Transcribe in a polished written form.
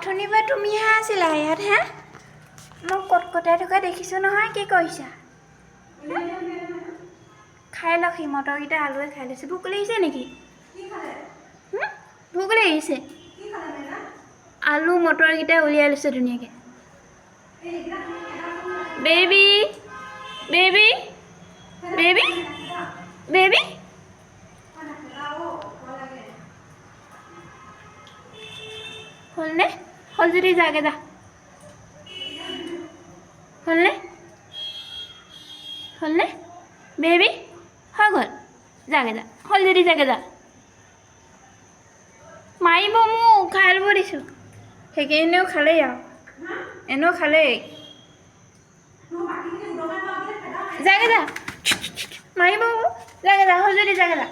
অথনিৰ পৰা তুমিহে আছিলা ইয়াত হে মই কটকটাই থকা দেখিছোঁ নহয় কি কৰিছা খাই লওক সি মটৰকেইটা আলুৱে খাই লৈছে ভোক লাগিছে নেকি ভোক লাগিছে আলু মটৰকেইটা উলিয়াই লৈছে ধুনীয়াকৈ বেবি বেবি বেবি বেবি হ'লনে হ'ল যদি যাগে যা হ'লনে হ'লনে বেবি হৈ গ'ল যাগে যা হ'ল যদি যাগে যা মাৰিব মোক খাই ল'ব দিছোঁ সেইখিনি এনেও খালেই আৰু এনেও খালেই যাগে যা মাৰিব মোক যাগে যা হ'ল যদি যাগে যা